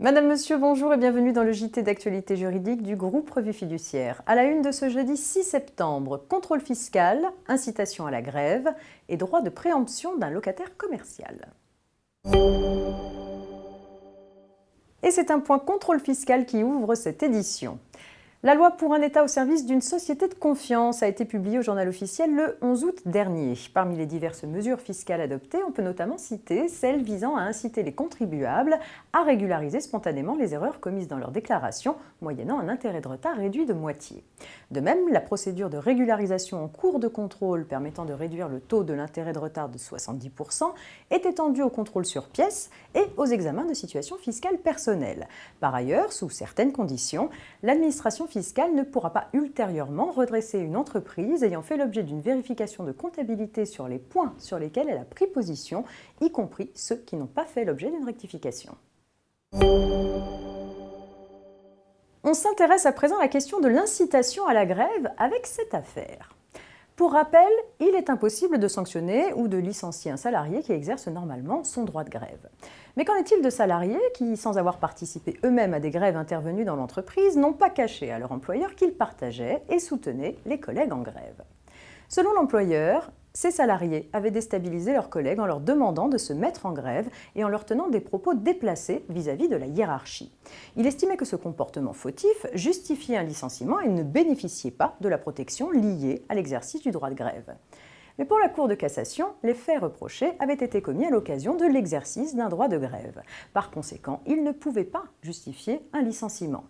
Madame, Monsieur, bonjour et bienvenue dans le JT d'actualité juridique du groupe Revue Fiduciaire. À la une de ce jeudi 6 septembre, contrôle fiscal, incitation à la grève et droit de préemption d'un locataire commercial. Et c'est un point contrôle fiscal qui ouvre cette édition. La loi pour un État au service d'une société de confiance a été publiée au Journal officiel le 11 août dernier. Parmi les diverses mesures fiscales adoptées, on peut notamment citer celles visant à inciter les contribuables à régulariser spontanément les erreurs commises dans leur déclaration, moyennant un intérêt de retard réduit de moitié. De même, la procédure de régularisation en cours de contrôle permettant de réduire le taux de l'intérêt de retard de 70% est étendue au contrôle sur pièces et aux examens de situation fiscale personnelle. Par ailleurs, sous certaines conditions, l'administration fiscale ne pourra pas ultérieurement redresser une entreprise ayant fait l'objet d'une vérification de comptabilité sur les points sur lesquels elle a pris position, y compris ceux qui n'ont pas fait l'objet d'une rectification. On s'intéresse à présent à la question de l'incitation à la grève avec cette affaire. Pour rappel, il est impossible de sanctionner ou de licencier un salarié qui exerce normalement son droit de grève. Mais qu'en est-il de salariés qui, sans avoir participé eux-mêmes à des grèves intervenues dans l'entreprise, n'ont pas caché à leur employeur qu'ils partageaient et soutenaient les collègues en grève? Selon l'employeur, ces salariés avaient déstabilisé leurs collègues en leur demandant de se mettre en grève et en leur tenant des propos déplacés vis-à-vis de la hiérarchie. Il estimait que ce comportement fautif justifiait un licenciement et ne bénéficiait pas de la protection liée à l'exercice du droit de grève. Mais pour la Cour de cassation, les faits reprochés avaient été commis à l'occasion de l'exercice d'un droit de grève. Par conséquent, ils ne pouvaient pas justifier un licenciement.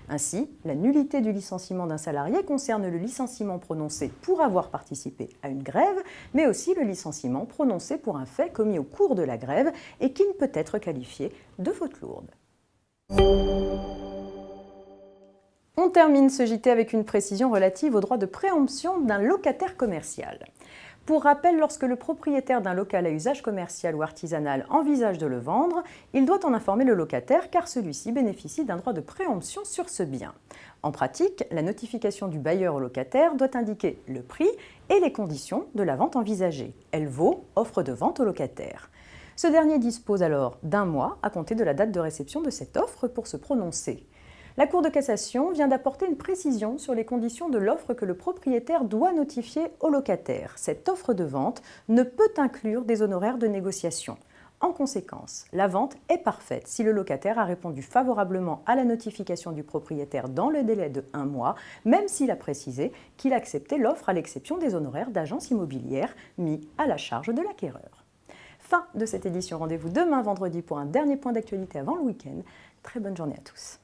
Ainsi, la nullité du licenciement d'un salarié concerne le licenciement prononcé pour avoir participé à une grève, mais aussi le licenciement prononcé pour un fait commis au cours de la grève et qui ne peut être qualifié de faute lourde. On termine ce JT avec une précision relative au droit de préemption d'un locataire commercial. Pour rappel, lorsque le propriétaire d'un local à usage commercial ou artisanal envisage de le vendre, il doit en informer le locataire car celui-ci bénéficie d'un droit de préemption sur ce bien. En pratique, la notification du bailleur au locataire doit indiquer le prix et les conditions de la vente envisagée. Elle vaut offre de vente au locataire. Ce dernier dispose alors d'un mois à compter de la date de réception de cette offre pour se prononcer. La Cour de cassation vient d'apporter une précision sur les conditions de l'offre que le propriétaire doit notifier au locataire. Cette offre de vente ne peut inclure des honoraires de négociation. En conséquence, la vente est parfaite si le locataire a répondu favorablement à la notification du propriétaire dans le délai de 1 mois, même s'il a précisé qu'il acceptait l'offre à l'exception des honoraires d'agence immobilière mis à la charge de l'acquéreur. Fin de cette édition. Rendez-vous demain vendredi pour un dernier point d'actualité avant le week-end. Très bonne journée à tous.